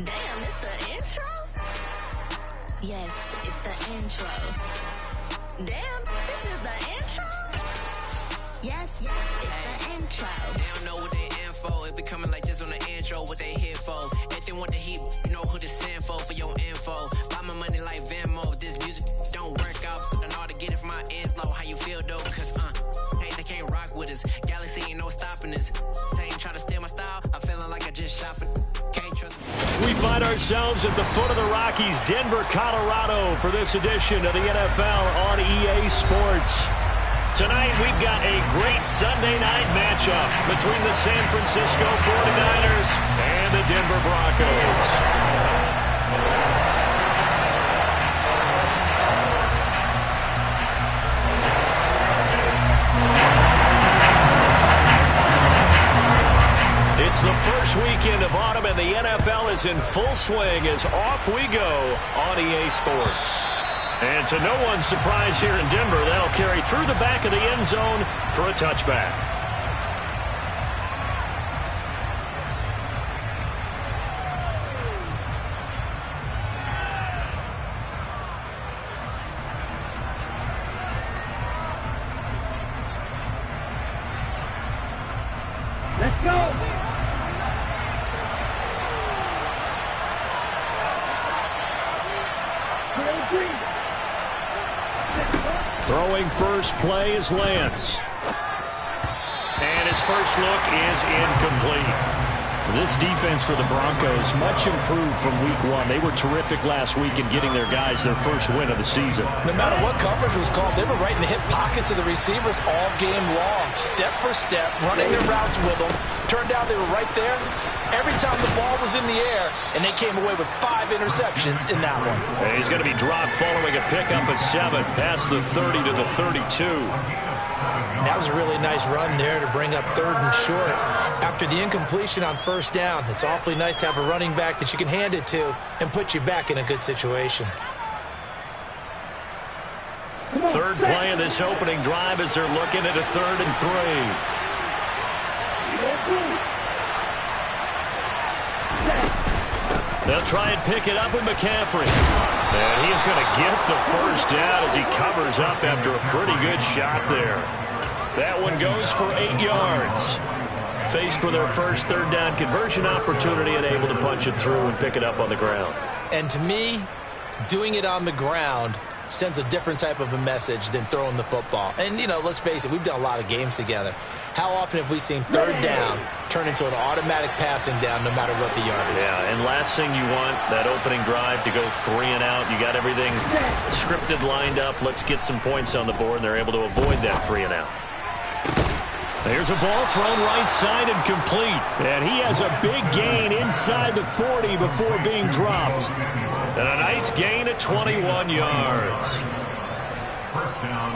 Damn, it's the intro? Yes, it's the intro. Damn, this is the intro? Yes, it's the intro. They don't know what they in for. If it coming like this on the intro, what they here for? If they want the heat, you know who to send for your info. Buy my money like Venmo. If this music don't work out, I know how to get it from my ends low. How you feel though? Cause hey, they can't rock with us. Galaxy ain't no stopping us. They ain't try to steal my style. I'm feeling like I just shot for. Can't trust me. We find ourselves at the foot of the Rockies, Denver, Colorado, for this edition of the NFL on EA Sports. Tonight, we've got a great Sunday night matchup between the San Francisco 49ers and the Denver Broncos. It's the first weekend of autumn, and the NFL is in full swing as off we go on EA Sports. And to no one's surprise here in Denver, that'll carry through the back of the end zone for a touchback. Let's go! Throwing first play is Lance. And his first look is incomplete. This defense for the Broncos, much improved from week one. They were terrific last week in getting their guys their first win of the season. No matter what coverage was called, they were right in the hip pockets of the receivers all game long. Step for step, running their routes with them. Turned out they were right there every time the ball was in the air, and they came away with 5 interceptions in that one. And he's going to be dropped following a pickup of 7 past the 30 to the 32. And that was a really nice run there to bring up 3rd and short. After the incompletion on first down, it's awfully nice to have a running back that you can hand it to and put you back in a good situation. Third play of this opening drive as they're looking at a 3rd and 3. They'll try and pick it up with McCaffrey. And he is going to get the first down as he covers up after a pretty good shot there. That one goes for 8 yards. Faced with their first 3rd down conversion opportunity and able to punch it through and pick it up on the ground. And to me, doing it on the ground sends a different type of a message than throwing the football. And, you know, let's face it, we've done a lot of games together. How often have we seen 3rd down turn into an automatic passing down no matter what the yardage? Yeah, and last thing you want, that opening drive to go 3 and out. You got everything scripted, lined up. Let's get some points on the board, and they're able to avoid that 3 and out. There's a ball thrown right side and complete. And he has a big gain inside the 40 before being dropped. And a nice gain at 21 yards.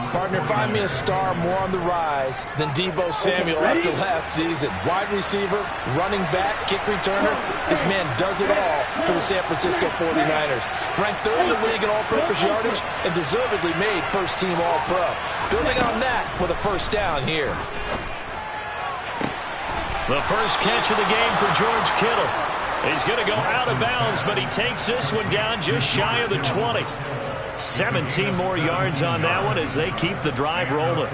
Partner, find me a star more on the rise than Deebo Samuel after last season. Wide receiver, running back, kick returner. This man does it all for the San Francisco 49ers. Ranked 3rd in the league in all-purpose yardage and deservedly made first-team All-Pro. Building on that for the first down here. The first catch of the game for George Kittle. He's going to go out of bounds, but he takes this one down just shy of the 20. 17 more yards on that one as they keep the drive rolling.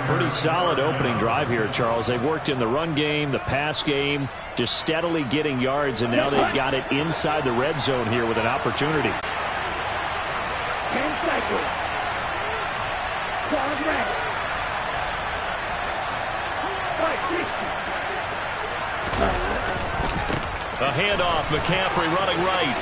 Pretty solid opening drive here, Charles. They've worked in the run game, the pass game, just steadily getting yards, and now they've got it inside the red zone here with an opportunity. 10 seconds. Clock ready. A handoff, McCaffrey running right.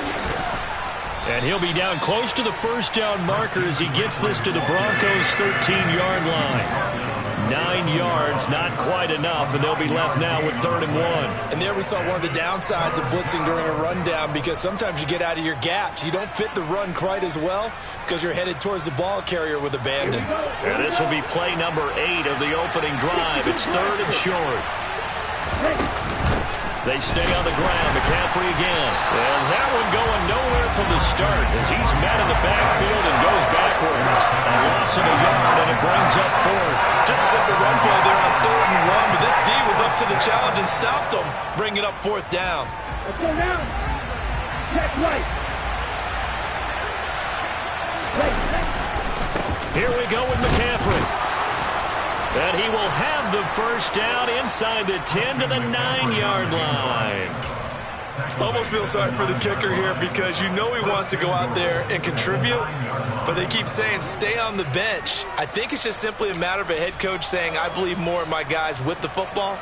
And he'll be down close to the first down marker as he gets this to the Broncos' 13-yard line. 9 yards, not quite enough, and they'll be left now with 3rd and 1. And there we saw one of the downsides of blitzing during a rundown, because sometimes you get out of your gaps. You don't fit the run quite as well because you're headed towards the ball carrier with abandon. And this will be play number 8 of the opening drive. It's 3rd and short. They stay on the ground. McCaffrey again. And that one going nowhere from the start as he's met in the backfield and goes backwards. A loss of a yard, and it brings up 4th. Just a simple run play there on 3rd and 1, but this D was up to the challenge and stopped them, bringing up 4th down. Let's go now. Check right. Here we go with McCaffrey. And he will have the first down inside the 10 to the 9-yard line. Almost feel sorry for the kicker here because you know he wants to go out there and contribute, but they keep saying stay on the bench. I think it's just simply a matter of a head coach saying I believe more in my guys with the football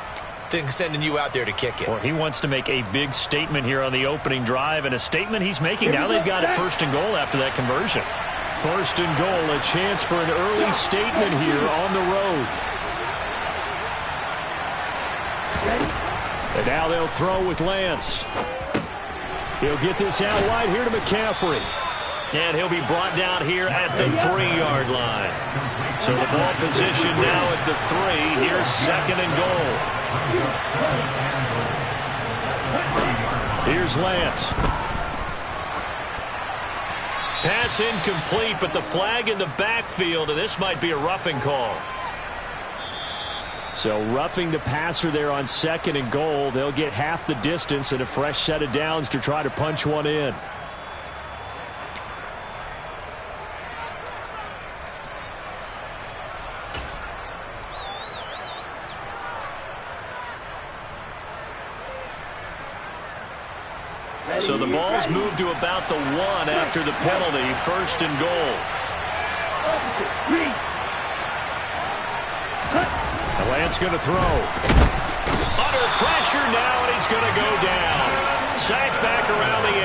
than sending you out there to kick it. Well, he wants to make a big statement here on the opening drive, and a statement he's making. Now they've got it 1st and goal after that conversion. 1st and goal, a chance for an early statement here on the road. And now they'll throw with Lance. He'll get this out wide here to McCaffrey. And he'll be brought down here at the 3-yard line. So the ball position now at the 3. Here's 2nd and goal. Here's Lance. Pass incomplete, but the flag in the backfield, and this might be a roughing call. So roughing the passer there on 2nd and goal. They'll get half the distance and a fresh set of downs to try to punch one in. So the ball's moved to about the 1 after the penalty. 1st and goal. Lance going to throw. Under pressure now, and he's going to go down. Sacked back around the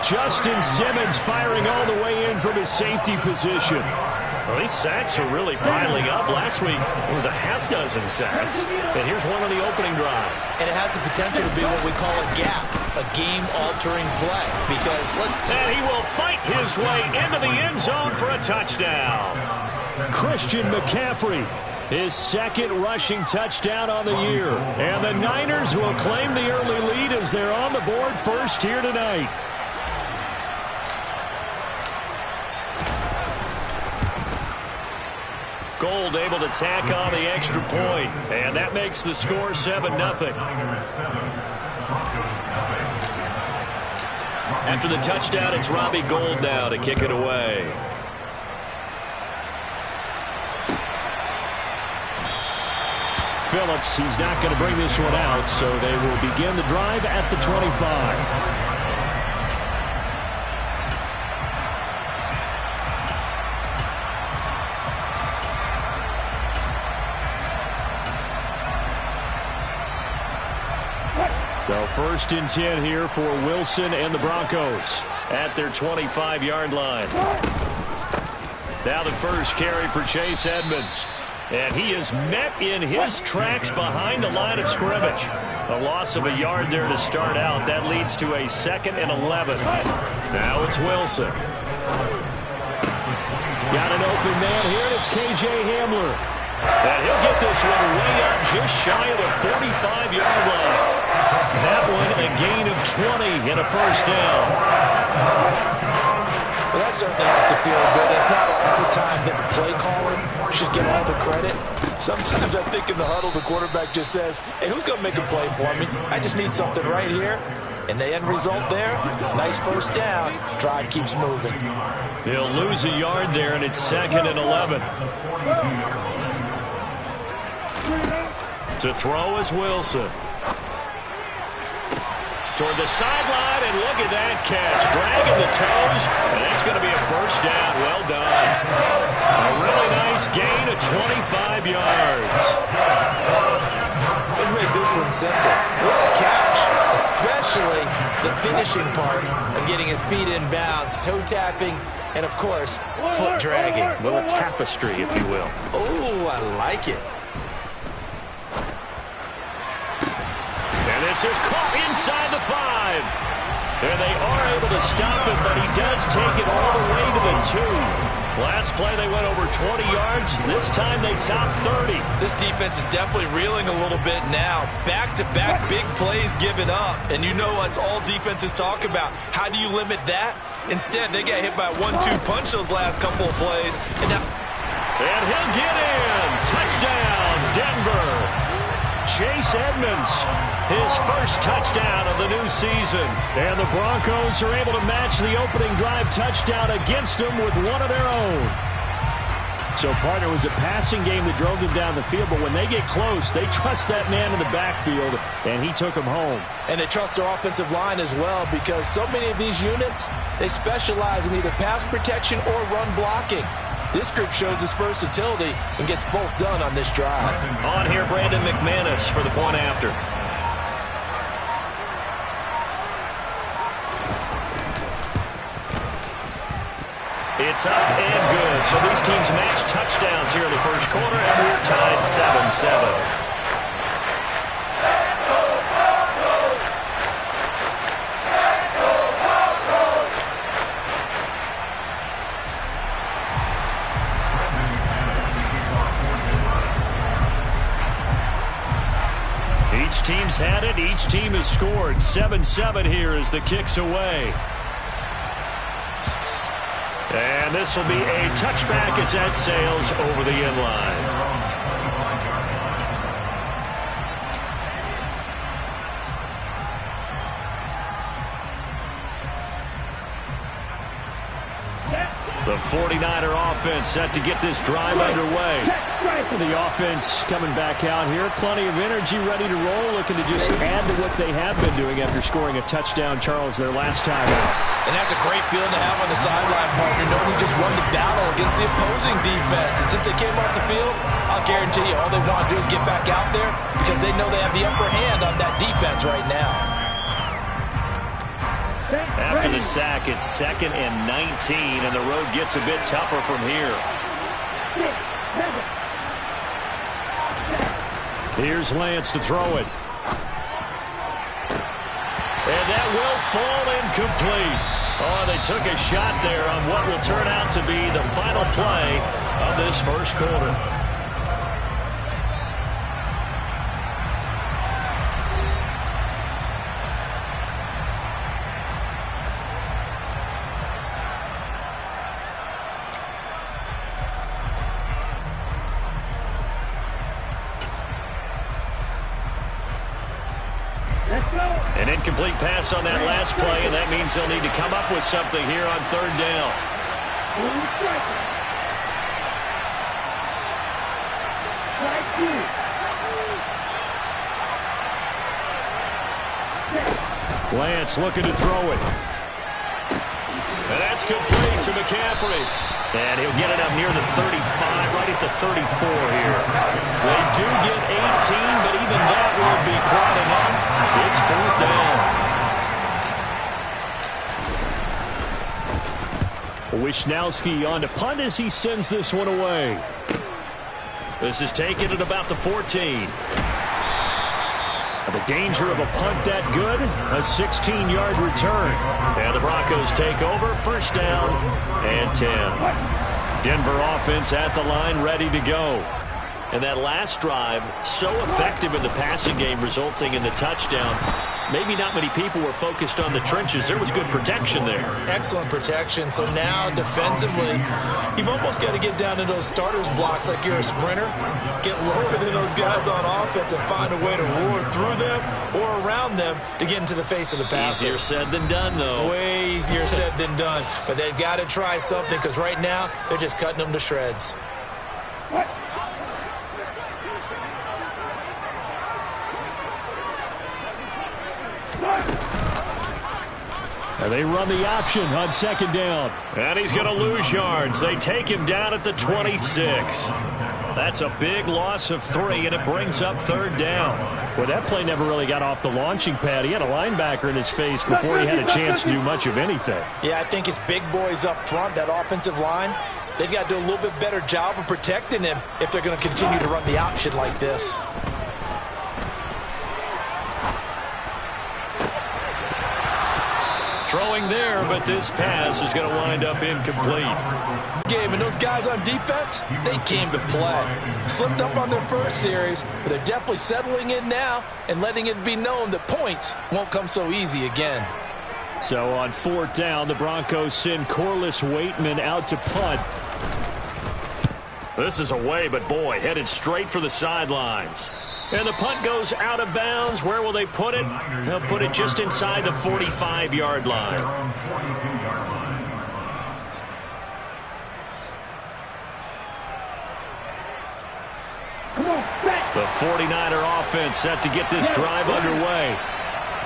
8. Justin Simmons firing all the way in from his safety position. Well, these sacks are really piling up. Last week, it was a half dozen sacks. And here's one on the opening drive. And it has the potential to be what we call a gap, a game-altering play. Because and he will fight his way into the end zone for a touchdown. Christian McCaffrey, his 2nd rushing touchdown on the year. And the Niners will claim the early lead as they're on the board first here tonight. Gold able to tack on the extra point, and that makes the score 7-0. After the touchdown, it's Robbie Gould now to kick it away. Phillips, he's not going to bring this one out, so they will begin the drive at the 25. So 1st and 10 here for Wilson and the Broncos at their 25-yard line. Now the first carry for Chase Edmonds. And he is met in his tracks behind the line of scrimmage. A loss of a yard there to start out. That leads to a 2nd and 11. Now it's Wilson. Got an open man here, and it's K.J. Hamler. And he'll get this one way up just shy of the 45-yard line. That one a gain of 20 and a first down. Well, that certainly has to feel good. It's not all the time that the play caller should get all the credit. Sometimes I think in the huddle, the quarterback just says, hey, who's going to make a play for me? I just need something right here. And the end result there, nice first down. Drive keeps moving. He'll lose a yard there, and it's 2nd and 11. To throw is Wilson. Toward the sideline, and look at that catch. Dragging the toes, and that's going to be a first down. Well done. A really nice gain of 25 yards. Let's make this one simple. What a catch, especially the finishing part of getting his feet in bounds, toe tapping, and, of course, foot dragging. A little tapestry, if you will. Oh, I like it. And this is caught inside the 5. And they are able to stop him, but he does take it all the way to the 2. Last play they went over 20 yards. This time they top 30. This defense is definitely reeling a little bit now. Back-to-back big plays given up. And you know what's all defenses talk about. How do you limit that? Instead, they got hit by a 1-2 punch those last couple of plays. And he'll get in. Touchdown, Denver. Chase Edmonds his first touchdown of the new season. And the Broncos are able to match the opening drive touchdown against them with one of their own. So, partner, it was a passing game that drove them down the field, but when they get close, they trust that man in the backfield, and he took them home. And they trust their offensive line as well, because so many of these units, they specialize in either pass protection or run blocking. This group shows its versatility and gets both done on this drive. On here, Brandon McManus for the point after. It's up and good. So these teams match touchdowns here in the first quarter, and we're tied 7-7. Each team's had it. Each team has scored. 7-7 here as the kick's away. And this will be a touchback as that sails over the end line. The 49er offense set to get this drive underway. The offense coming back out here. Plenty of energy, ready to roll, looking to just add to what they have been doing after scoring a touchdown, Charles, their last time out. And that's a great feeling to have on the sideline, partner, knowing you just won the battle against the opposing defense. And since they came off the field, I'll guarantee you all they want to do is get back out there because they know they have the upper hand on that defense right now. After the sack, it's 2nd and 19, and the road gets a bit tougher from here. Here's Lance to throw it. And that will fall incomplete. Oh, they took a shot there on what will turn out to be the final play of this first quarter. An incomplete pass on that last play, and that means they'll need to come up with something here on 3rd down. Lance looking to throw it. And that's complete to McCaffrey. And he'll get it up near the 35, right at the 34 here. They do get 18, but even that won't be quite enough. It's 4th down. Wisnowski on to punt as he sends this one away. This is taken at about the 14. The danger of a punt that good, a 16-yard return. And the Broncos take over, 1st down and 10. Denver offense at the line, ready to go. And that last drive, so effective in the passing game, resulting in the touchdown. Maybe not many people were focused on the trenches. There was good protection there. Excellent protection. So now defensively, you've almost got to get down to those starters blocks like you're a sprinter. Get lower than those guys on offense and find a way to roar through them or around them to get into the face of the passer. Easier said than done, though. Way easier said than done. But they've got to try something because right now they're just cutting them to shreds. And they run the option on 2nd down. And he's going to lose yards. They take him down at the 26. That's a big loss of 3, and it brings up 3rd down. Well, that play never really got off the launching pad. He had a linebacker in his face before he had a chance to do much of anything. Yeah, I think it's big boys up front, that offensive line. They've got to do a little bit better job of protecting him if they're going to continue to run the option like this. Throwing there, but this pass is going to wind up incomplete. Game, and those guys on defense, they came to play. Slipped up on their first series, but they're definitely settling in now and letting it be known that points won't come so easy again. So on 4th down, the Broncos send Corliss Waitman out to punt. This is away, but boy, headed straight for the sidelines. And the punt goes out of bounds. Where will they put it? They'll put it just inside the 45-yard line. The 49er offense set to get this drive underway.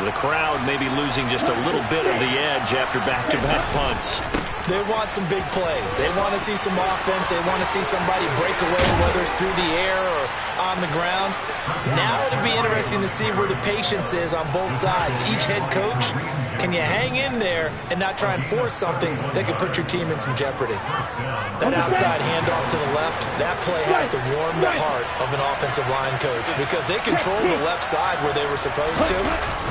The crowd maybe losing just a little bit of the edge after back-to-back punts. They want some big plays. They want to see some offense. They want to see somebody break away, whether it's through the air or on the ground. Now it'll be interesting to see where the patience is on both sides. Each head coach, can you hang in there and not try and force something that could put your team in some jeopardy? That outside handoff to the left, that play has to warm the heart of an offensive line coach because they controlled the left side where they were supposed to.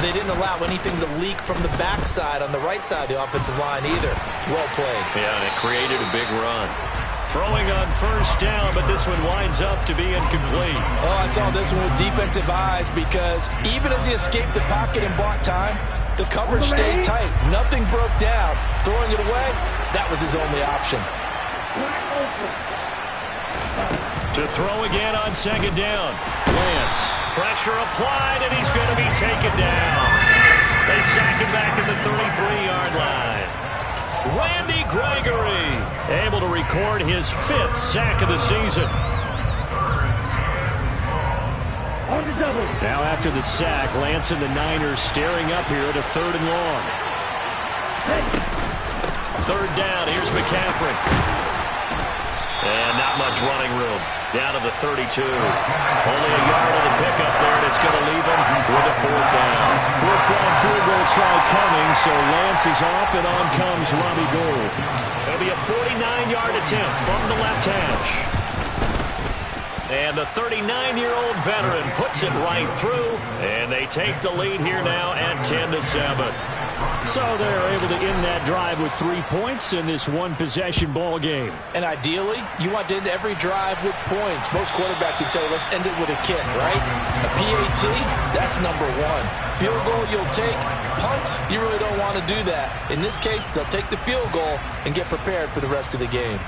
They didn't allow anything to leak from the backside on the right side of the offensive line either. Well played. Yeah, and it created a big run. Throwing on first down, but this one winds up to be incomplete. Oh, I saw this one with defensive eyes because even as he escaped the pocket and bought time, the coverage stayed tight. Nothing broke down. Throwing it away, that was his only option. To throw again on second down. Lance. Pressure applied, and he's going to be taken down. They sack him back at the 33-yard line. Randy Gregory able to record his 5th sack of the season. Now after the sack, Lance and the Niners staring up here at a 3rd and long. 3rd down, here's McCaffrey. And not much running room. Down to the 32. Only a yard of the pickup there, and it's going to leave him with a 4th down. 4th down field goal try coming, so Lance is off, and on comes Robbie Gould. It'll be a 49-yard attempt from the left hash. And the 39-year-old veteran puts it right through, and they take the lead here now at 10-7. So they're able to end that drive with 3 points in this one-possession ball game. And ideally, you want to end every drive with points. Most quarterbacks would tell you, let's end it with a kick, right? A PAT, that's number 1. Field goal you'll take. Punts, you really don't want to do that. In this case, they'll take the field goal and get prepared for the rest of the game.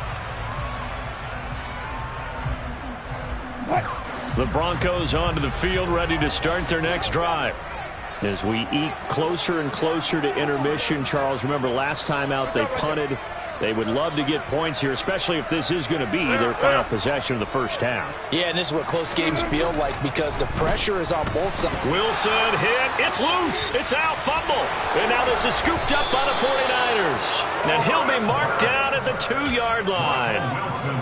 The Broncos onto the field, ready to start their next drive. As we eke closer and closer to intermission, Charles, remember last time out they punted. They would love to get points here, especially if this is going to be their final possession of the first half. Yeah, and this is what close games feel like because the pressure is on both sides. Wilson hit. It's loose. It's out. Fumble. And now this is scooped up by the 49ers. And he'll be marked down at the 2-yard line.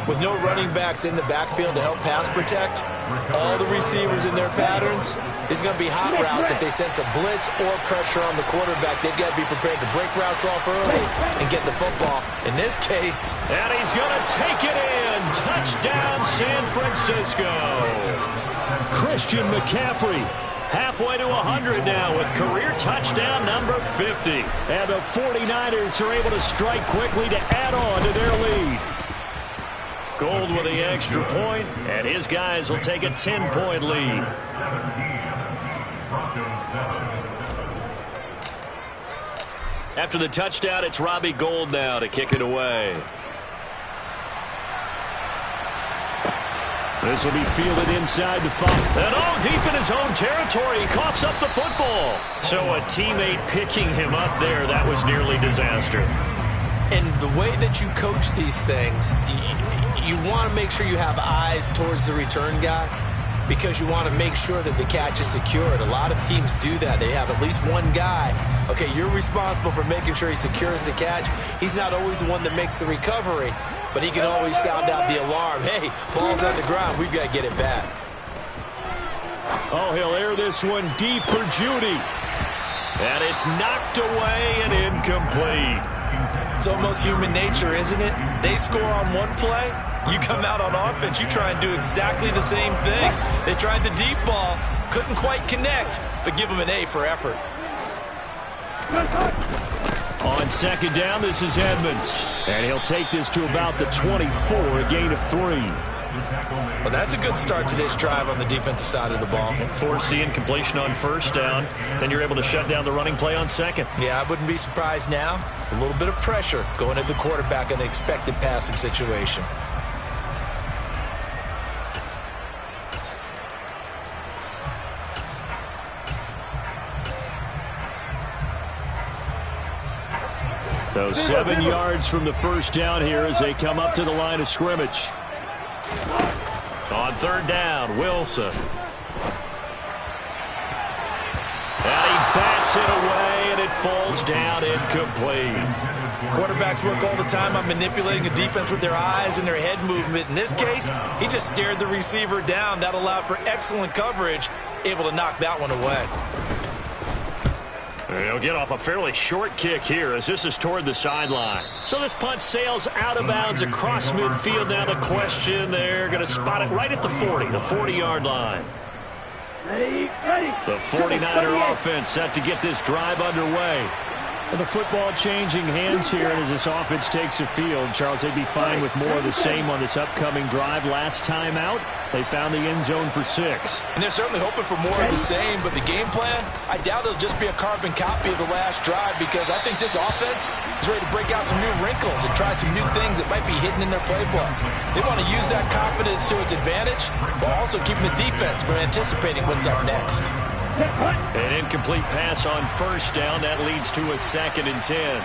With no running backs in the backfield to help pass protect, all the receivers in their patterns, it's going to be hot routes if they sense a blitz or pressure on the quarterback. They've got to be prepared to break routes off early and get the football. In this case. And he's going to take it in. Touchdown, San Francisco. Christian McCaffrey halfway to 100 now with career touchdown number 50. And the 49ers are able to strike quickly to add on to their lead. Gould with the extra point, and his guys will take a 10-point lead. After the touchdown, it's Robbie Gould now to kick it away. This will be fielded inside the 5. And all deep in his own territory, he coughs up the football. So a teammate picking him up there, that was nearly disaster. And the way that you coach these things, you want to make sure you have eyes towards the return guy because you want to make sure that the catch is secured. A lot of teams do that. They have at least one guy. Okay, you're responsible for making sure he secures the catch. He's not always the one that makes the recovery, but he can always sound out the alarm. Hey, ball's on the ground. We've got to get it back. Oh, he'll air this one deep for Judy. And it's knocked away and incomplete. It's almost human nature, isn't it? They score on one play. You come out on offense, you try and do exactly the same thing. They tried the deep ball, couldn't quite connect, but give them an A for effort. On second down, this is Edmonds. And he'll take this to about the 24, a gain of 3. Well, that's a good start to this drive on the defensive side of the ball. Force the incompletion on first down. Then you're able to shut down the running play on second. Yeah, I wouldn't be surprised now. A little bit of pressure going at the quarterback in the expected passing situation. So 7 yards from the first down here as they come up to the line of scrimmage. On third down, Wilson. And he bats it away, and it falls down incomplete. Quarterbacks work all the time on manipulating a defense with their eyes and their head movement. In this case, he just stared the receiver down. That allowed for excellent coverage, able to knock that one away. He'll get off a fairly short kick here as this is toward the sideline. So this punt sails out of bounds across midfield. Now the question, they're going to spot it right at the 40, the 40-yard line. The 49er offense set to get this drive underway. Well, the football changing hands here, and as this offense takes the field, Charles, they'd be fine with more of the same on this upcoming drive. Last time out, they found the end zone for 6. And they're certainly hoping for more of the same, but the game plan, I doubt it'll just be a carbon copy of the last drive, because I think this offense is ready to break out some new wrinkles and try some new things that might be hidden in their playbook. They want to use that confidence to its advantage, while also keeping the defense from anticipating what's up next. An incomplete pass on first down. That leads to a 2nd and 10.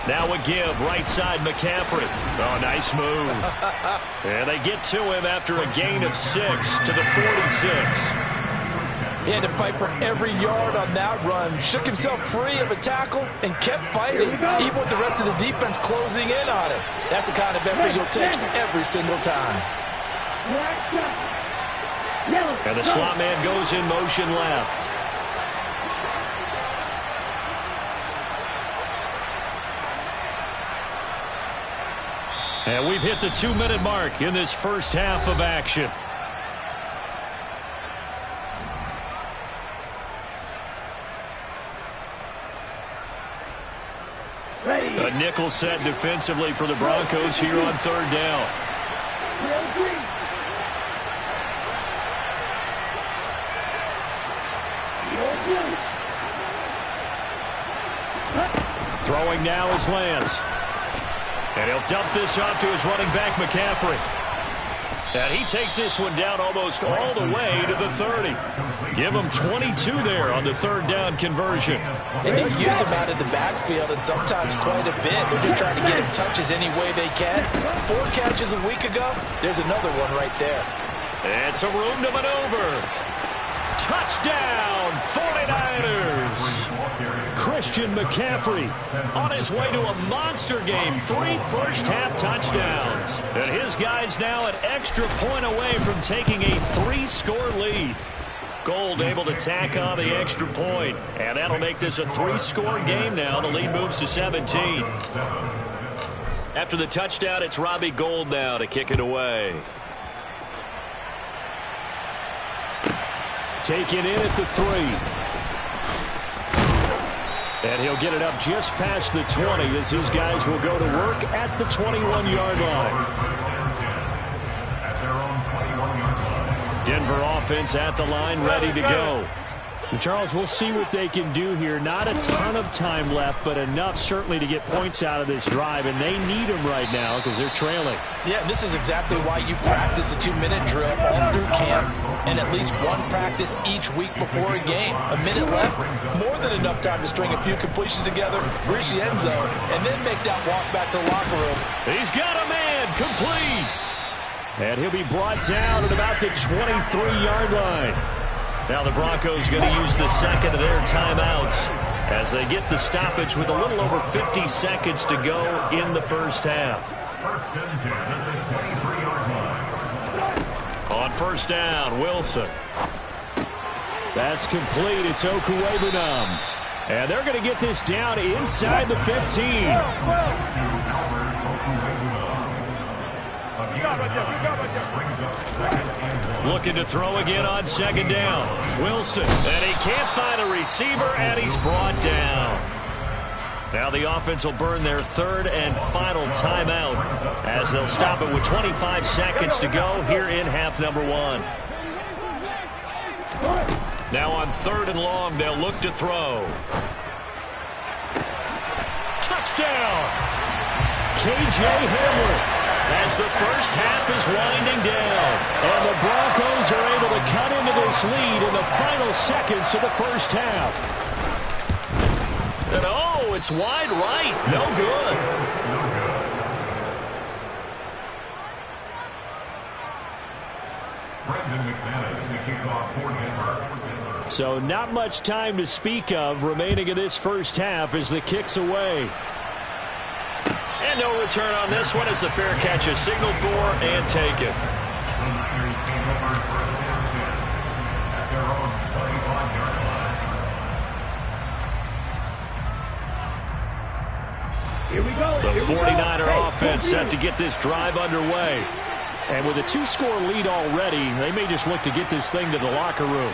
Now a give, right side McCaffrey. Oh, nice move. And they get to him after a gain of 6 to the 46. He had to fight for every yard on that run. Shook himself free of a tackle and kept fighting, even with the rest of the defense closing in on him. That's the kind of effort you'll take every single time. And the slot man goes in motion left. And we've hit the 2-minute mark in this first half of action. A nickel set defensively for the Broncos here on third down. Throwing now is Lance. And he'll dump this off to his running back, McCaffrey. And he takes this one down almost all the way to the 30. Give him 22 there on the third down conversion. And they use him out of the backfield, and sometimes quite a bit. They're just trying to get him touches any way they can. 4 catches a week ago. There's another one right there. And some room to maneuver. Touchdown, 49ers. Christian McCaffrey on his way to a monster game. 3 first-half touchdowns. And his guys now an extra point away from taking a 3-score lead. Gold able to tack on the extra point. And that'll make this a 3-score game now. The lead moves to 17. After the touchdown, it's Robbie Gould now to kick it away. Take it in at the 3. And he'll get it up just past the 20 as his guys will go to work at the 21-yard line. Denver offense at the line, ready to go. And Charles, we'll see what they can do here. Not a ton of time left, but enough certainly to get points out of this drive, and they need them right now because they're trailing. Yeah, this is exactly why you practice a 2-minute drill all through camp and at least one practice each week before a game. A minute left, more than enough time to string a few completions together, reach the end zone, and then make that walk back to the locker room. He's got a man, complete. And he'll be brought down at about the 23-yard line. Now the Broncos going to use the second of their timeouts as they get the stoppage with a little over 50 seconds to go in the first half. On first down, Wilson. That's complete. It's Okuwebunam. And they're going to get this down inside the 15. Looking to throw again on second down. Wilson, and he can't find a receiver, and he's brought down. Now the offense will burn their third and final timeout as they'll stop it with 25 seconds to go here in half number 1. Now on third and long, they'll look to throw. Touchdown! K.J. Hamler. as the first half is winding down. And the Broncos are able to cut into this lead in the final seconds of the first half. And oh, it's wide right. No good. So not much time to speak of remaining in this first half as the kick's away. And no return on this one as the fair catch is signaled for and taken. Here we go. The 49er offense set to get this drive underway. And with a 2-score lead already, they may just look to get this thing to the locker room.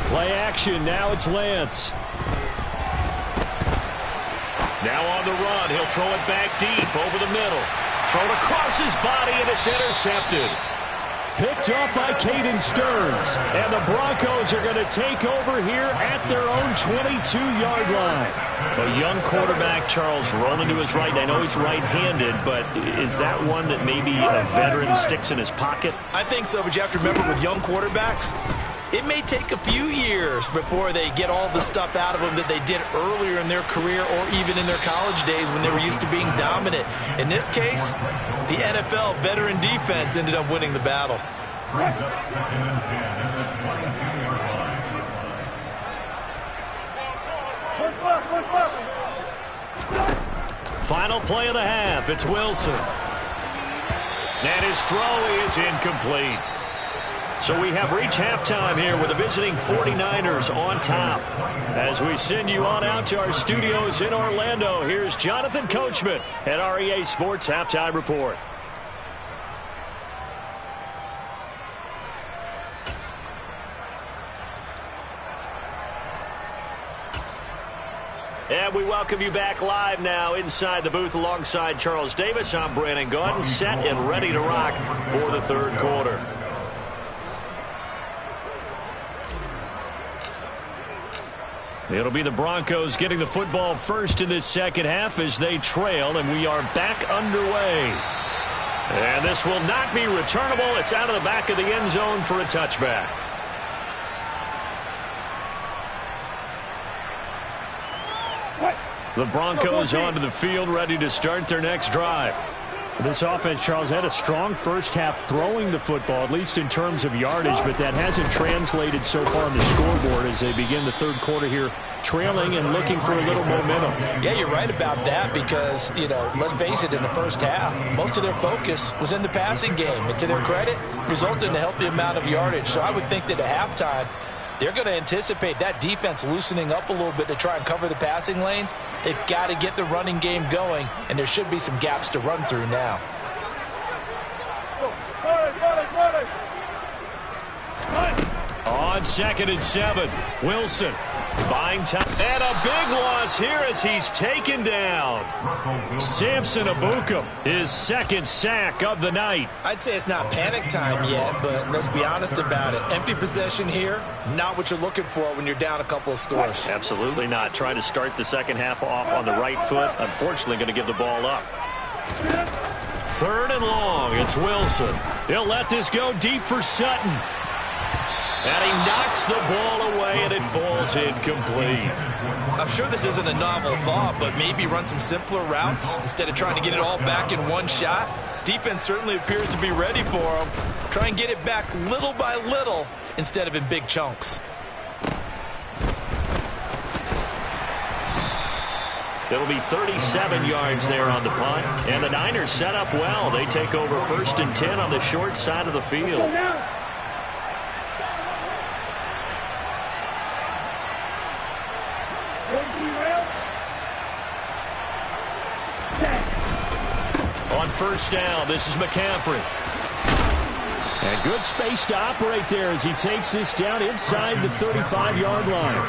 Play action. Now it's Lance. Now on the run. He'll throw it back deep over the middle. Thrown across his body, and it's intercepted. Picked up by Caden Stearns. And the Broncos are going to take over here at their own 22-yard line. A young quarterback, Charles, rolling to his right. I know he's right-handed, but is that one that maybe a veteran sticks in his pocket? I think so, but you have to remember with young quarterbacks, it may take a few years before they get all the stuff out of them that they did earlier in their career or even in their college days when they were used to being dominant. In this case, the NFL veteran defense ended up winning the battle. Final play of the half. It's Wilson. And his throw is incomplete. So we have reached halftime here with the visiting 49ers on top. As we send you on out to our studios in Orlando, here's Jonathan Coachman at REA Sports Halftime Report. And we welcome you back live now inside the booth alongside Charles Davis. I'm Brandon Gaudin, set and ready to rock for the third quarter. It'll be the Broncos getting the football first in this second half as they trail, and we are back underway. And this will not be returnable. It's out of the back of the end zone for a touchback. The Broncos onto the field, ready to start their next drive. This offense, Charles, had a strong first half throwing the football, at least in terms of yardage, but that hasn't translated so far on the scoreboard as they begin the third quarter here, trailing and looking for a little momentum. Yeah, you're right about that because, let's face it, in the first half, most of their focus was in the passing game. And to their credit, resulted in a healthy amount of yardage. So I would think that at halftime, they're going to anticipate that defense loosening up a little bit to try and cover the passing lanes. They've got to get the running game going, and there should be some gaps to run through now. On 2nd and 7, Wilson buying time. And a big loss here as he's taken down. Samson Ebukam, his second sack of the night. I'd say it's not panic time yet, but let's be honest about it. Empty possession here, not what you're looking for when you're down a couple of scores. Absolutely not. Trying to start the second half off on the right foot. Unfortunately, going to give the ball up. 3rd and long. It's Wilson. He'll let this go deep for Sutton. And he knocks the ball away, and it falls incomplete. I'm sure this isn't a novel thought, but maybe run some simpler routes instead of trying to get it all back in one shot. Defense certainly appears to be ready for him. Try and get it back little by little instead of in big chunks. It'll be 37 yards there on the punt. And the Niners set up well. They take over 1st and 10 on the short side of the field. On 1st down, this is McCaffrey. And good space to operate there as he takes this down inside the 35-yard line.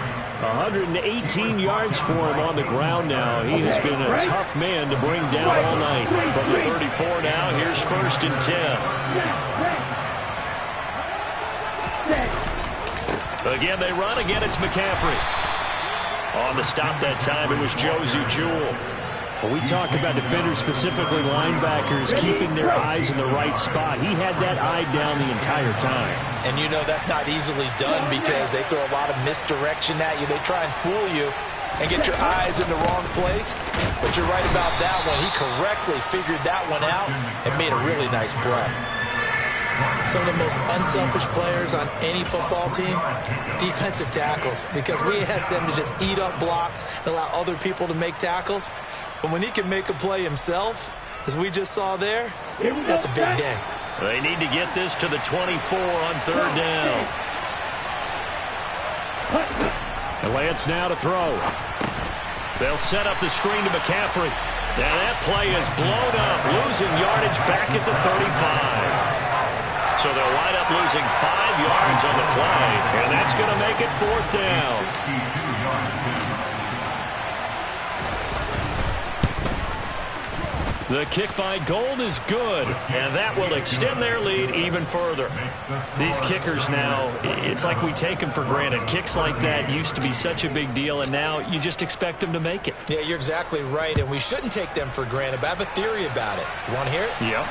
118 yards for him on the ground now. He has been a tough man to bring down all night. From the 34 now, here's 1st and 10. Again, they run. Again, it's McCaffrey. On the stop that time, it was Josie Jewell. When we talk about defenders, specifically linebackers, keeping their eyes in the right spot, he had that eye down the entire time. And you know that's not easily done because they throw a lot of misdirection at you. They try and fool you and get your eyes in the wrong place. But you're right about that one. He correctly figured that one out and made a really nice play. Some of the most unselfish players on any football team, defensive tackles, because we ask them to just eat up blocks and allow other people to make tackles. But when he can make a play himself, as we just saw there, that's a big day. They need to get this to the 24 on third down. And Lance now to throw. They'll set up the screen to McCaffrey. Now that play is blown up, losing yardage back at the 35. So they'll wind up losing 5 yards on the play, and that's going to make it fourth down. The kick by Gold is good, and that will extend their lead even further. These kickers now, it's like we take them for granted. Kicks like that used to be such a big deal, and now you just expect them to make it. Yeah, you're exactly right, and we shouldn't take them for granted, but I have a theory about it. You want to hear it? Yep.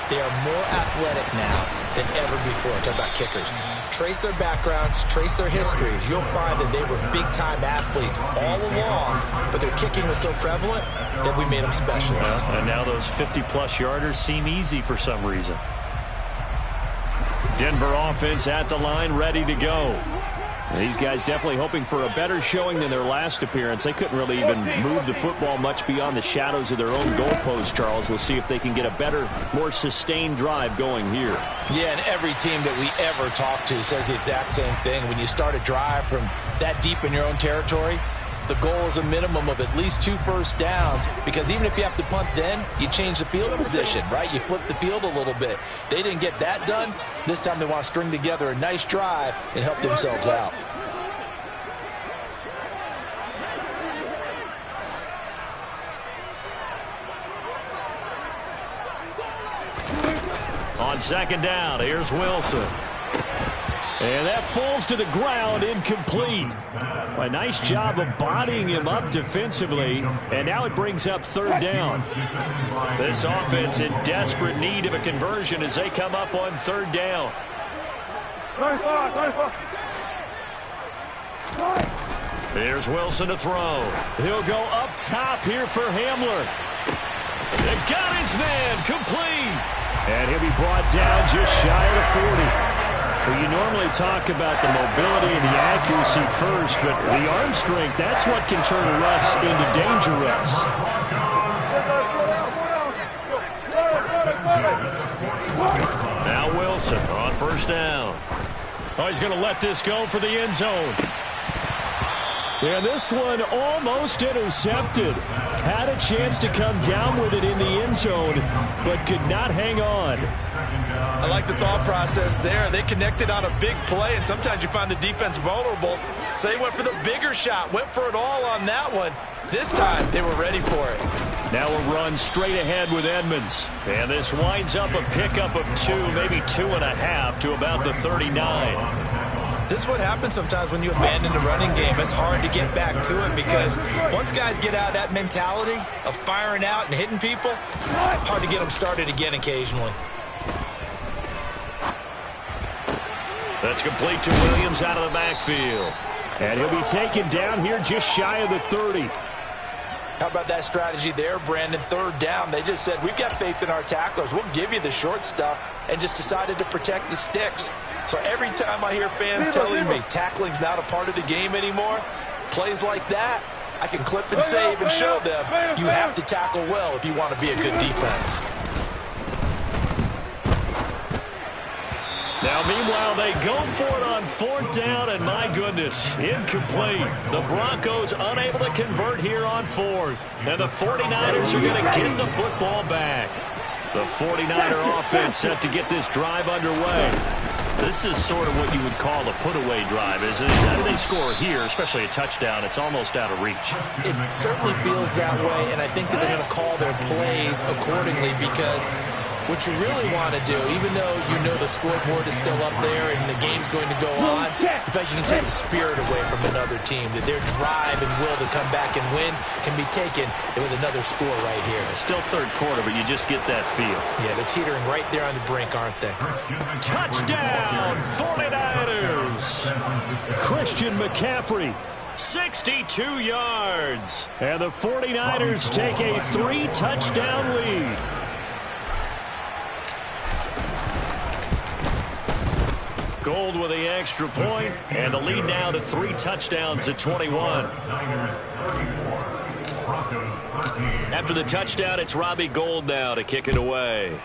They are more athletic now than ever before. Talk about kickers. Trace their backgrounds, trace their histories. You'll find that they were big-time athletes all along, but their kicking was so prevalent that we made them specialists. And now those 50-plus yarders seem easy for some reason. Denver offense at the line, ready to go. And these guys definitely hoping for a better showing than their last appearance. They couldn't really even move the football much beyond the shadows of their own goalpost, Charles. We'll see if they can get a better, more sustained drive going here. Yeah, and every team that we ever talk to says the exact same thing. When you start a drive from that deep in your own territory, the goal is a minimum of at least 2 first downs, because even if you have to punt then, you change the field position, right? You flip the field a little bit. They didn't get that done. This time they want to string together a nice drive and help themselves out. On second down, here's Wilson. And that falls to the ground, incomplete. A nice job of bodying him up defensively, and now it brings up third down. This offense in desperate need of a conversion as they come up on third down. Here's Wilson to throw. He'll go up top here for Hamler. They got his man, complete. And he'll be brought down just shy of the 40. Well, you normally talk about the mobility and the accuracy first, but the arm strength, that's what can turn Russ into danger Russ. Now Wilson on first down. Oh, he's going to let this go for the end zone. And this one almost intercepted. Had a chance to come down with it in the end zone, but could not hang on. I like the thought process there. They connected on a big play, and sometimes you find the defense vulnerable. So they went for the bigger shot, went for it all on that one. This time, they were ready for it. Now we'll run straight ahead with Edmonds. And this winds up a pickup of 2, maybe 2.5 to about the 39. This is what happens sometimes when you abandon the running game. It's hard to get back to it because once guys get out of that mentality of firing out and hitting people, hard to get them started again occasionally. That's complete to Williams out of the backfield. And he'll be taken down here just shy of the 30. How about that strategy there, Brandon? Third down, they just said, we've got faith in our tacklers. We'll give you the short stuff, and just decided to protect the sticks. So every time I hear fans telling me tackling's not a part of the game anymore, plays like that, I can clip and save and show them you have to tackle well if you want to be a good defense. Now, meanwhile, they go for it on fourth down, and my goodness, incomplete. The Broncos unable to convert here on fourth, and the 49ers are going to get the football back. The 49er offense set to get this drive underway. This is sort of what you would call a put-away drive, isn't it? How do they score here, especially a touchdown? It's almost out of reach. It certainly feels that way, and I think that they're going to call their plays accordingly because what you really want to do, even though you know the scoreboard is still up there and the game's going to go on, I feel like you can take the spirit away from another team, that their drive and will to come back and win can be taken with another score right here. It's still third quarter, but you just get that feel. Yeah, they're teetering right there on the brink, aren't they? Touchdown, 49ers! Christian McCaffrey, 62 yards. And the 49ers take a 3-touchdown lead. Gold with the extra point, and the lead now to 3 touchdowns at 21. After the touchdown, it's Robbie Gould now to kick it away.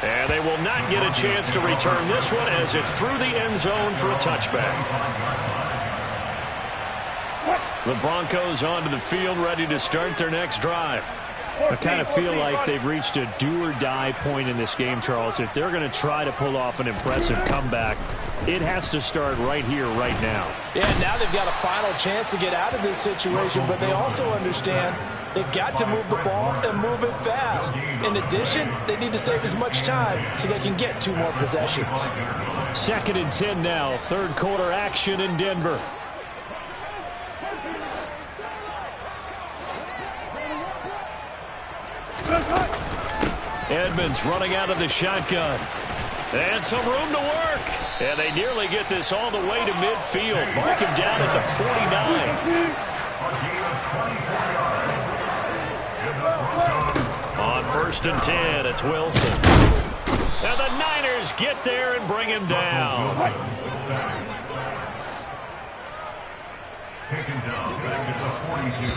And they will not get a chance to return this one as it's through the end zone for a touchback. The Broncos onto the field, ready to start their next drive. I kind of feel like they've reached a do-or-die point in this game, Charles. If they're going to try to pull off an impressive comeback, it has to start right here, right now. Yeah, now they've got a final chance to get out of this situation, but they also understand they've got to move the ball and move it fast. In addition, they need to save as much time so they can get 2 more possessions. 2nd and 10 now, third quarter action in Denver. Edmonds running out of the shotgun. And some room to work. And they nearly get this all the way to midfield. Mark him down at the 49. On 1st and 10, it's Wilson. And the Niners get there and bring him down. Taken down back at the 42.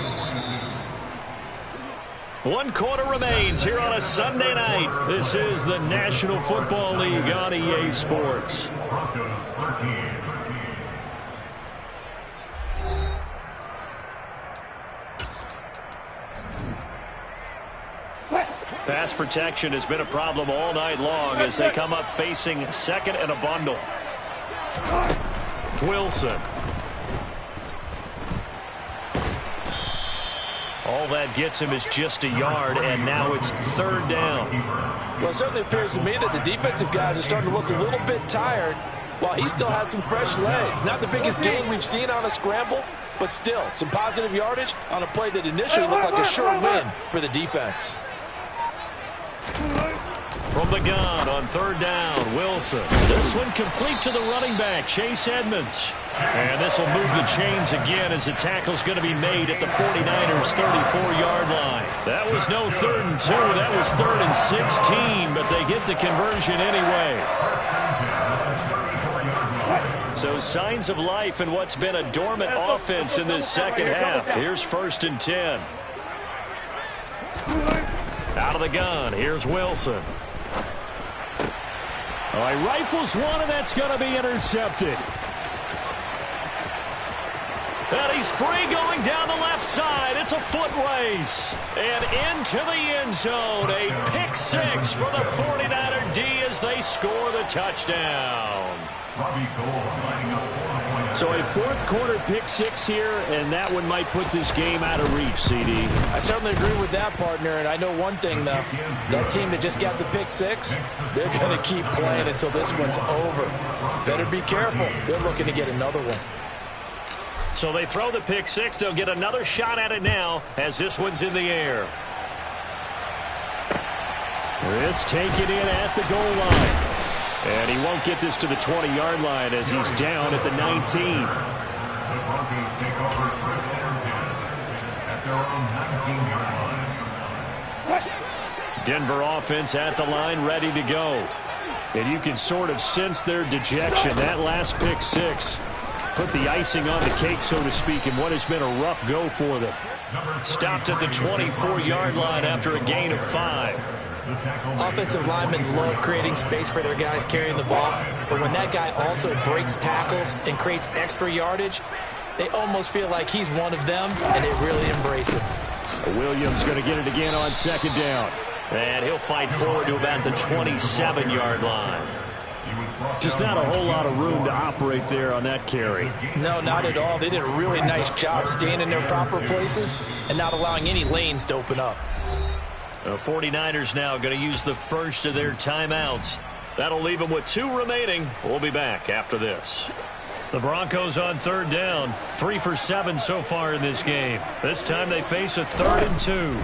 1 quarter remains here on a Sunday night. This is the National Football League on EA Sports. Broncos 13. Pass protection has been a problem all night long as they come up facing second and a bundle. Wilson. All that gets him is just a yard, and now it's 3rd down. Well, it certainly appears to me that the defensive guys are starting to look a little bit tired while he still has some fresh legs. Not the biggest gain we've seen on a scramble, but still some positive yardage on a play that initially looked like a sure win for the defense. From the gun on 3rd down, Wilson. This one complete to the running back, Chase Edmonds. And this will move the chains again as the tackle's going to be made at the 49ers' 34-yard line. That was no 3rd and 2. That was 3rd and 16, but they get the conversion anyway. So signs of life in what's been a dormant offense in this second half. Here's 1st and 10. Out of the gun, here's Wilson. Oh, he rifles one, and that's going to be intercepted. And he's free going down the left side. It's a foot race. And into the end zone. A pick 6 for the 49er D as they score the touchdown. So a 4th quarter pick 6 here, and that one might put this game out of reach, CD. I certainly agree with that, partner. And I know one thing, though. That team that just got the pick 6, they're going to keep playing until this one's over. Better be careful. They're looking to get another one. So they throw the pick 6. They'll get another shot at it now as this one's in the air. This taken in at the goal line. And he won't get this to the 20-yard line as he's down at the 19. The Broncos take over first and 10 at their own 19-yard line. Denver offense at the line, ready to go. And you can sort of sense their dejection. That last pick 6 put the icing on the cake, so to speak, in what has been a rough go for them. Stopped at the 24-yard line after a gain of 5. Offensive linemen love creating space for their guys carrying the ball, but when that guy also breaks tackles and creates extra yardage, they almost feel like he's one of them, and they really embrace him. Williams going to get it again on 2nd down. And he'll fight forward to about the 27-yard line. Just not a whole lot of room to operate there on that carry. No, not at all. They did a really nice job staying in their proper places and not allowing any lanes to open up. The 49ers now going to use the first of their timeouts. That'll leave them with 2 remaining. We'll be back after this. The Broncos on 3rd down. 3 for 7 so far in this game. This time they face a 3rd and 2.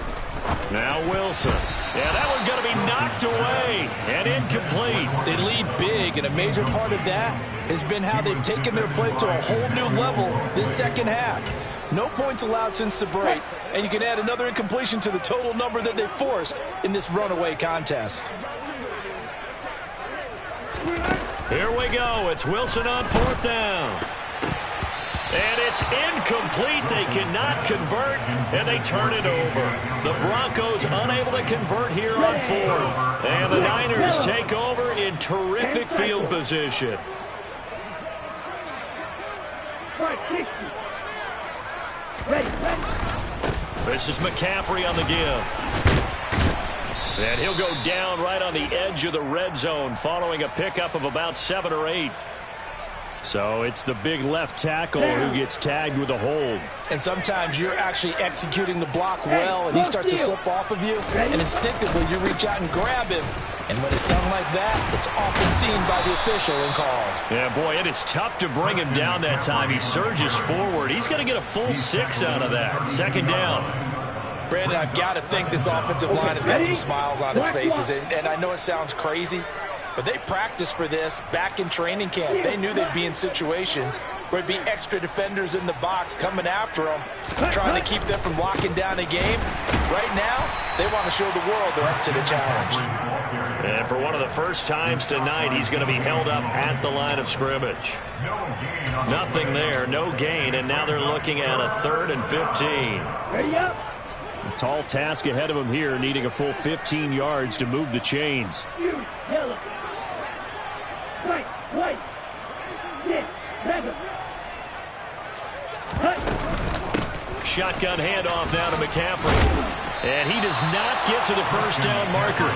Now Wilson. Yeah, that one's going to be knocked away and incomplete. They lead big, and a major part of that has been how they've taken their play to a whole new level this second half. No points allowed since the break, and you can add another incompletion to the total number that they forced in this runaway contest. Here we go. It's Wilson on 4th down. And it's incomplete. They cannot convert, and they turn it over. The Broncos unable to convert here on 4th. And the Niners take over in terrific field position. This is McCaffrey on the give. And he'll go down right on the edge of the red zone following a pickup of about 7 or 8. So it's the big left tackle who gets tagged with a hold. And sometimes you're actually executing the block well, and he starts to slip off of you, and instinctively you reach out and grab him. And when it's done like that, it's often seen by the official and called. Yeah, boy, it is tough to bring him down that time. He surges forward. He's going to get a full 6 out of that. 2nd down. Brandon, I've got to think this offensive line has got some smiles on its faces. And I know it sounds crazy, but they practiced for this back in training camp. They knew they'd be in situations where there'd be extra defenders in the box coming after them, trying to keep them from locking down a game. Right now, they want to show the world they're up to the challenge. And for one of the first times tonight, he's going to be held up at the line of scrimmage. Nothing there, no gain, and now they're looking at a 3rd and 15. Ready up. A tall task ahead of him here, needing a full 15 yards to move the chains. Shotgun handoff now to McCaffrey. And he does not get to the first down marker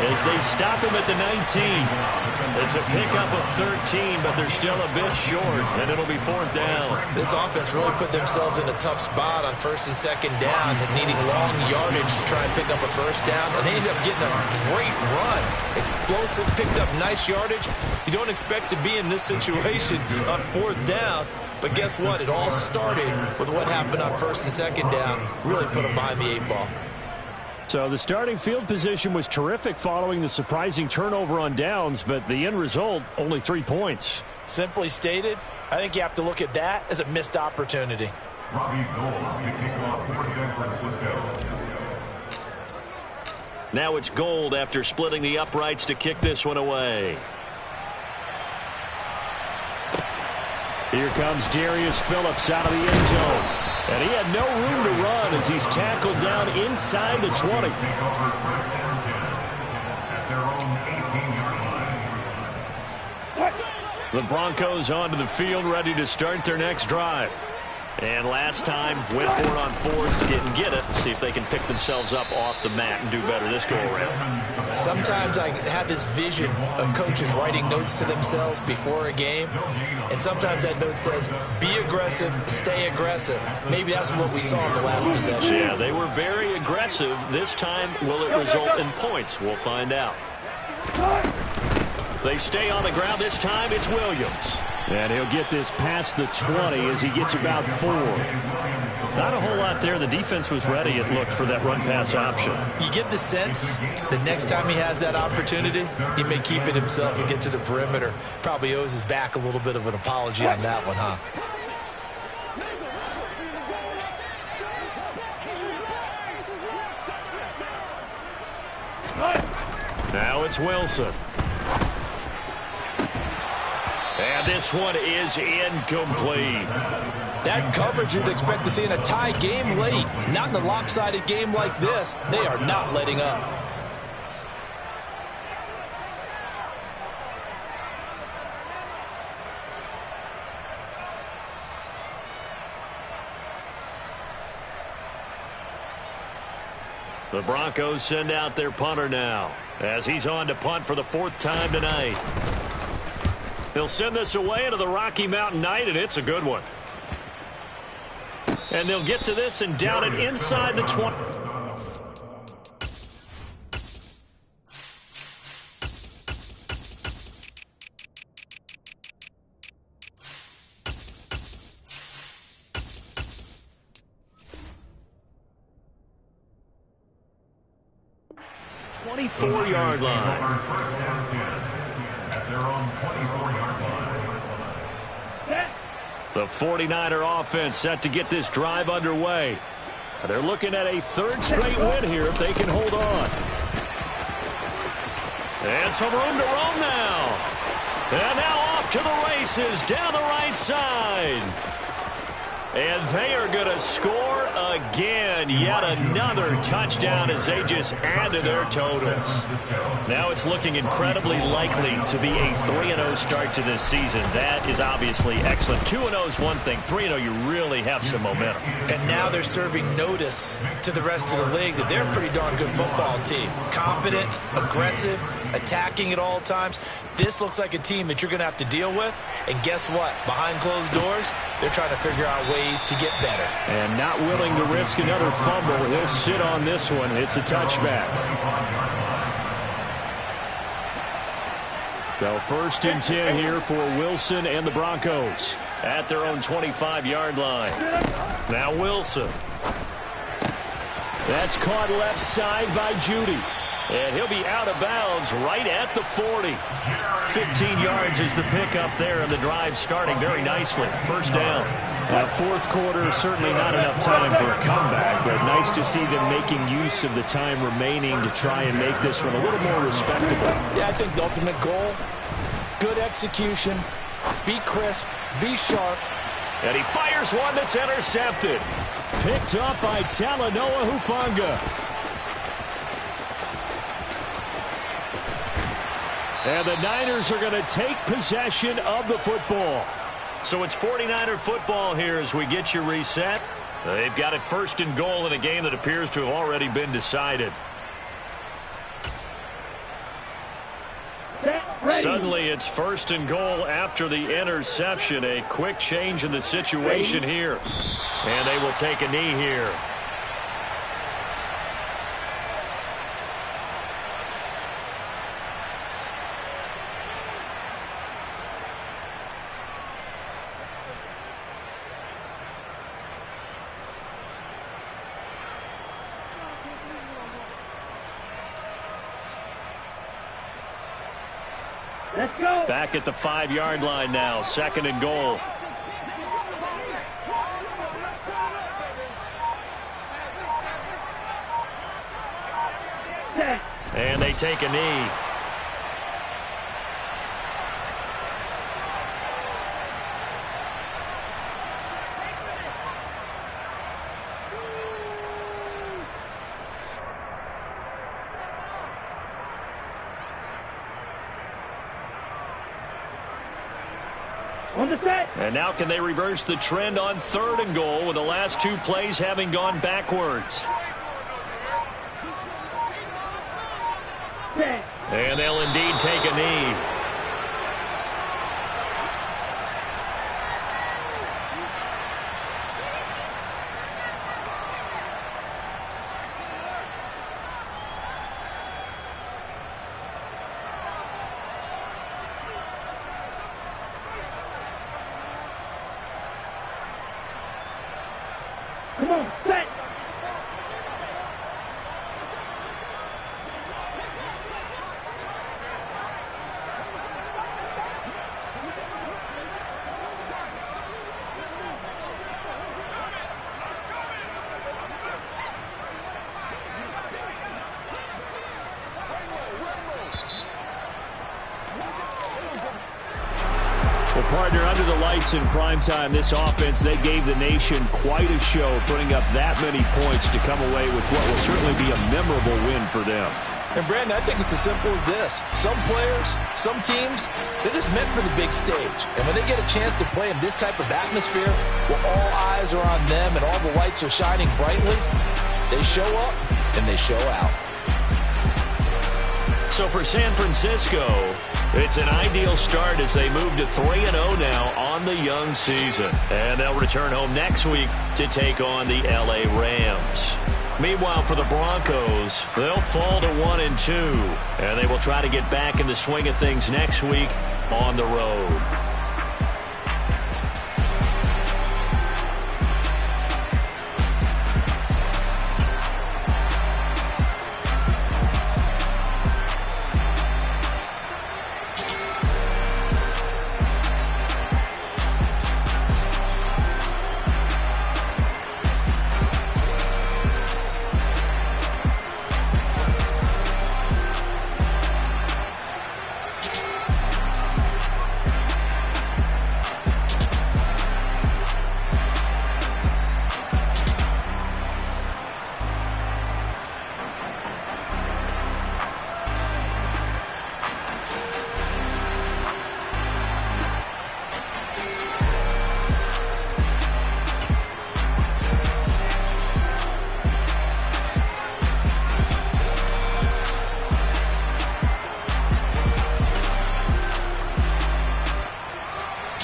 as they stop him at the 19. It's a pickup of 13, but they're still a bit short, and it'll be 4th down. This offense really put themselves in a tough spot on 1st and 2nd down, needing long yardage to try and pick up a first down, and they ended up getting a great run. Explosive, picked up nice yardage. You don't expect to be in this situation on 4th down, but guess what? It all started with what happened on 1st and 2nd down. Really put them behind the 8 ball. So the starting field position was terrific following the surprising turnover on downs, but the end result, only 3 points. Simply stated, I think you have to look at that as a missed opportunity. Now it's Gold after splitting the uprights to kick this one away. Here comes Darius Phillips out of the end zone. And he had no room to run as he's tackled down inside the 20. The Broncos onto the field, ready to start their next drive. And last time, went for it on 4th, didn't get it. See if they can pick themselves up off the mat and do better this go-around. Sometimes I have this vision of coaches writing notes to themselves before a game, and sometimes that note says, be aggressive, stay aggressive. Maybe that's what we saw in the last possession. Yeah, they were very aggressive. This time, will it result in points? We'll find out. They stay on the ground. This time, it's Williams. And he'll get this past the 20 as he gets about 4. Not a whole lot there. The defense was ready, it looked, for that run-pass option. You get the sense that next time he has that opportunity, he may keep it himself and get to the perimeter. Probably owes his back a little bit of an apology on that one, huh? Now it's Wilson. And this one is incomplete. That's coverage you'd expect to see in a tie game late. Not in a lopsided game like this. They are not letting up. The Broncos send out their punter now as he's on to punt for the 4th time tonight. He'll send this away into the Rocky Mountain Night, and it's a good one. And they'll get to this and down it inside the 20. Yard line. At their own 24-yard line. The 49er offense set to get this drive underway. They're looking at a third straight win here if they can hold on. And some room to roam now. And now off to the races down the right side. And they are going to score again. Yet another touchdown as they just add to their totals. Now it's looking incredibly likely to be a 3-0 start to this season. That is obviously excellent. 2-0 is one thing. 3-0, you really have some momentum. And now they're serving notice to the rest of the league that they're a pretty darn good football team. Confident, aggressive, attacking at all times. This looks like a team that you're going to have to deal with. And guess what? Behind closed doors, they're trying to figure out ways to get better. And not willing to risk another fumble. He'll sit on this one. It's a touchback. So 1st and 10 here for Wilson and the Broncos. At their own 25-yard line. Now Wilson. That's caught left side by Judy. And he'll be out of bounds right at the 40. 15 yards is the pickup there, and the drive starting very nicely. First down. Fourth quarter, certainly not enough time for a comeback, but nice to see them making use of the time remaining to try and make this one a little more respectable. Yeah, I think the ultimate goal, good execution, be crisp, be sharp. And he fires one that's intercepted. Picked up by Talanoa Hufanga. And the Niners are going to take possession of the football. So it's 49er football here as we get you reset. They've got it 1st and goal in a game that appears to have already been decided. Suddenly it's 1st and goal after the interception. A quick change in the situation here. And they will take a knee here. Let's go. Back at the 5-yard line now. 2nd and goal. And they take a knee. And now can they reverse the trend on 3rd and goal with the last 2 plays having gone backwards? And they'll indeed take a knee. Come on, set. Well, partner, under the lights in primetime, this offense, they gave the nation quite a show, putting up that many points to come away with what will certainly be a memorable win for them. And, Brandon, I think it's as simple as this. Some players, some teams, they're just meant for the big stage. And when they get a chance to play in this type of atmosphere, where all eyes are on them and all the lights are shining brightly, they show up and they show out. So for San Francisco, It's an ideal start as they move to 3-0 now on the young season. And they'll return home next week to take on the LA Rams. Meanwhile, for the Broncos, they'll fall to 1-2. And they will try to get back in the swing of things next week on the road.